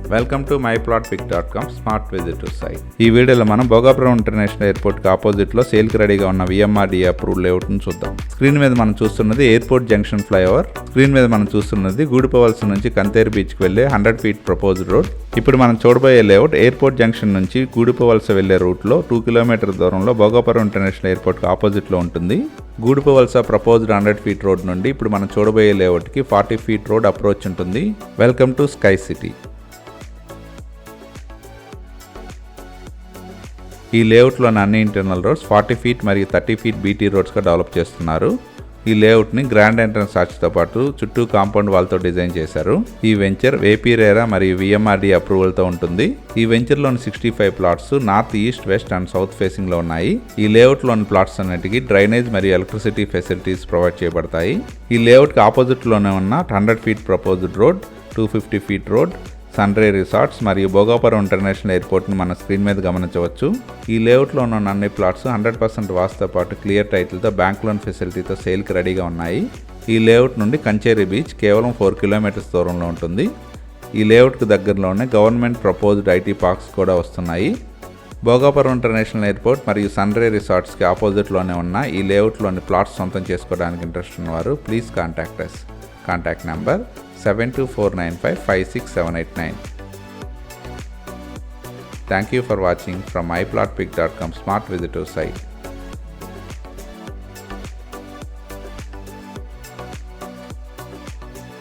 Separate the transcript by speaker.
Speaker 1: Welcome to myplotpic.com smart visitor site. ఈ వీడియోలో మనం భోగాపురం ఇంటర్నేషనల్ ఎయిర్పోర్ట్కి ఆపోజిట్లో సేల్కి రెడీగా ఉన్న VMRDA అప్రూవ్డ్ లేఅవుట్ను చూద్దాం. స్క్రీన్ మీద మనం చూస్తున్నది ఎయిర్పోర్ట్ జంక్షన్ ఫ్లైఓవర్. స్క్రీన్ మీద మనం చూస్తున్నది గూడిపవలస నుంచి కంతేరు బీచ్కి వెళ్ళే 100 feet ప్రపోజ్డ్ రోడ్. ఇప్పుడు మనం చూడబోయే లేఅవుట్ ఎయిర్పోర్ట్ జంక్షన్ నుంచి గూడిపవలస వెళ్ళే రూట్లో 2 kilometers దూరంలో భోగాపురం ఇంటర్నేషనల్ ఎయిర్పోర్ట్కి ఆపోజిట్లో ఉంటుంది. గూడిపవలస ప్రపోజ్డ్ 100 feet రోడ్ నుండి ఇప్పుడు మనం చూడబోయే లేఅవుట్కి 40 feet రోడ్ అప్రోచ్ ఉంటుంది. Welcome to sky city. ఈ లేఅవుట్లోని అన్ని ఇంటర్నల్ రోడ్స్ 40 feet మరియు 30 feet BT రోడ్స్గా డెవలప్ చేస్తున్నారు. ఈ లేఅవుట్ని గ్రాండ్ ఎంట్రన్స్ ఆర్చ్తో పాటు చుట్టూ కాంపౌండ్ వాల్తో డిజైన్ చేశారు. ఈ వెంచర్ ఏపీ-రేరా మరియు VMRDA అప్రూవల్తో ఉంటుంది. ఈ వెంచర్లోని 65 plots north, east, west and south ఫేసింగ్లో ఉన్నాయి. ఈ లేఅవుట్లోని ప్లాట్స్ అన్నిటికీ డ్రైనేజ్ మరియు ఎలక్ట్రిసిటీ ఫెసిలిటీస్ ప్రొవైడ్ చేయబడతాయి. ఈ లేఅవుట్కి ఆపోజిట్లోనే ఉన్న 100 feet proposed road, 250 feet road, Sunray resorts మరియు భోగాపురం ఇంటర్నేషనల్ ఎయిర్పోర్ట్ని మన స్క్రీన్ మీద గమనించవచ్చు. ఈ లేఅవుట్లో ఉన్న అన్ని ప్లాట్స్ 100% వాస్తుతో పాటు క్లియర్ టైటిల్తో బ్యాంక్ లోన్ ఫెసిలిటీతో సేల్కి రెడీగా ఉన్నాయి. ఈ లేఅవుట్ నుండి కంచేరి బీచ్ కేవలం 4 kilometers దూరంలో ఉంటుంది. ఈ లేఅవుట్కి దగ్గరలోనే గవర్నమెంట్ ప్రపోజ్డ్ IT పార్క్స్ కూడా వస్తున్నాయి. భోగాపురం ఇంటర్నేషనల్ ఎయిర్పోర్ట్ మరియు సన్రే రిసార్ట్స్కి ఆపోజిట్లోనే ఉన్న ఈ లేఅవుట్లోని ప్లాట్స్ సొంతం చేసుకోవడానికి ఇంట్రెస్ట్ ఉన్నవారు please contact us. Contact number 7249556789. Thank you for watching from myplotpic.com smart visitor site.